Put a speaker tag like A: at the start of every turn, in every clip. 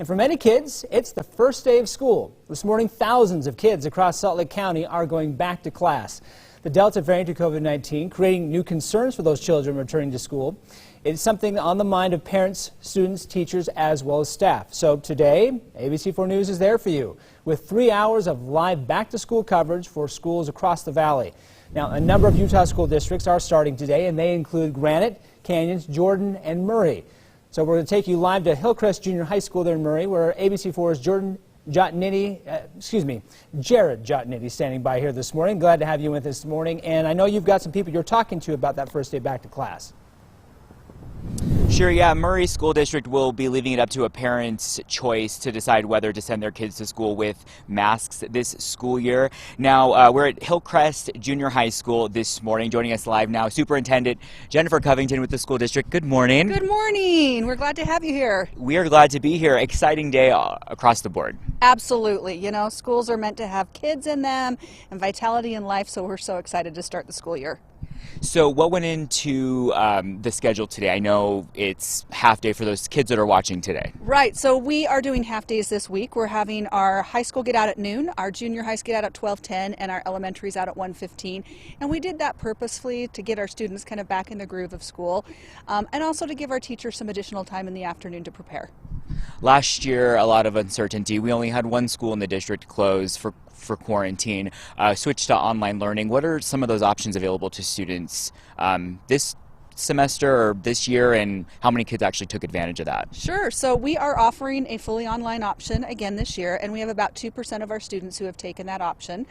A: And for many kids, it's the first day of school. This morning, thousands of kids across Salt Lake County are going back to class. The Delta variant of COVID-19 creating new concerns for those children returning to school. It's something on the mind of parents, students, teachers, as well as staff. So today, ABC4 News is there for you with 3 hours of live back-to-school coverage for schools across the valley. Now, a number of Utah school districts are starting today, and they include Granite, Canyons, Jordan, and Murray. So we're going to take you live to Hillcrest Junior High School there in Murray, where ABC4's Jared Jotnitty standing by here this morning. Glad to have you with us this morning. And I know you've got some people you're talking to about that first day back to class.
B: Sure, yeah. Murray School District will be leaving it up to a parent's choice to decide whether to send their kids to school with masks this school year. Now, we're at Hillcrest Junior High School this morning. Joining us live now, Superintendent Jennifer Covington with the school district. Good morning.
C: Good morning. We're glad to have you here.
B: We are glad to be here. Exciting day across the board.
C: Absolutely. You know, schools are meant to have kids in them and vitality in life, so we're so excited to start the school year.
B: So what went into the schedule today? I know it's half day for those kids that are watching today.
C: Right. So we are doing half days this week. We're having our high school get out at noon, our junior highs get out at 12:10, and our elementaries out at 1:15. And we did that purposefully to get our students kind of back in the groove of school, and also to give our teachers some additional time in the afternoon to prepare.
B: Last year, a lot of uncertainty. We only had one school in the district closed for quarantine, switched to online learning. What are some of those options available to students this semester or this year, and how many kids actually took advantage of that?
C: Sure. So we are offering a fully online option again this year, and we have about 2% of our students who have taken that option.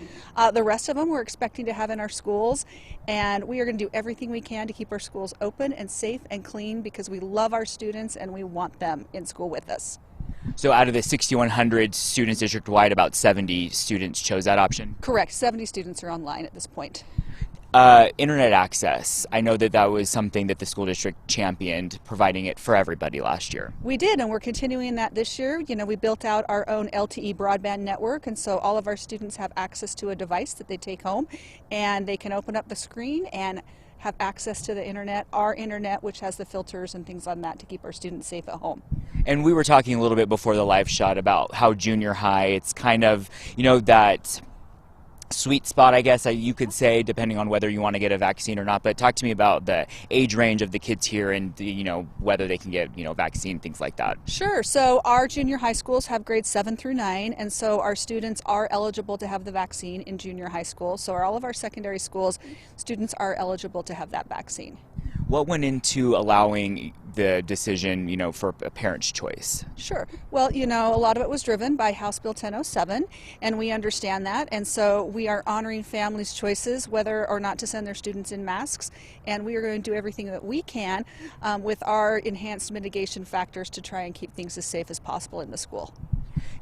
C: The rest of them we're expecting to have in our schools, and we are going to do everything we can to keep our schools open and safe and clean because we love our students and we want them in school with us.
B: So out of the 6,100 students district-wide, about 70 students chose that option?
C: Correct. 70 students are online at this point.
B: Internet access. I know that was something that the school district championed, providing it for everybody last year.
C: We did, and we're continuing that this year. You know, we built out our own LTE broadband network, and so all of our students have access to a device that they take home, and they can open up the screen and have access to the internet, our internet, which has the filters and things on that to keep our students safe at home.
B: And we were talking a little bit before the live shot about how junior high, it's kind of, you know, that sweet spot, I guess you could say, depending on whether you want to get a vaccine or not. But talk to me about the age range of the kids here and whether they can get vaccine, things like that.
C: Sure. So our junior high schools have grades 7 through 9, and so our students are eligible to have the vaccine in junior high school. So all of our secondary schools, students are eligible to have that vaccine.
B: What went into allowing the decision, for a parent's choice?
C: Sure. Well, a lot of it was driven by House Bill 1007, and we understand that. And so we are honoring families' choices whether or not to send their students in masks, and we are going to do everything that we can with our enhanced mitigation factors to try and keep things as safe as possible in the school.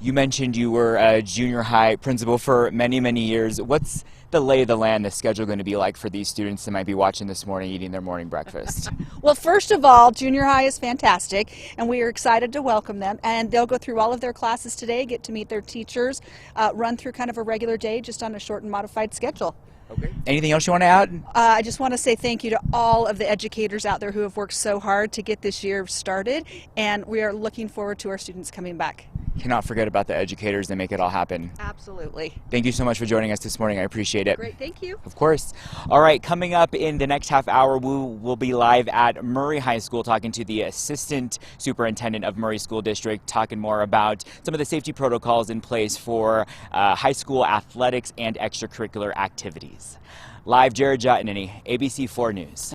B: You mentioned you were a junior high principal for many, many years. What's the lay of the land, the schedule going to be like for these students that might be watching this morning, eating their morning breakfast?
C: Well, first of all, junior high is fantastic, and we are excited to welcome them. And they'll go through all of their classes today, get to meet their teachers, run through kind of a regular day just on a short and modified schedule.
B: Okay. Anything else you want to add?
C: I just want to say thank you to all of the educators out there who have worked so hard to get this year started, and we are looking forward to our students coming back.
B: Cannot forget about the educators that make it all happen.
C: Absolutely.
B: Thank you so much for joining us this morning. I appreciate it.
C: Great, thank you.
B: Of course. All right, coming up in the next half hour, we'll be live at Murray High School talking to the Assistant Superintendent of Murray School District, talking more about some of the safety protocols in place for high school athletics and extracurricular activities. Live, Jared Jotnitty, ABC4 News.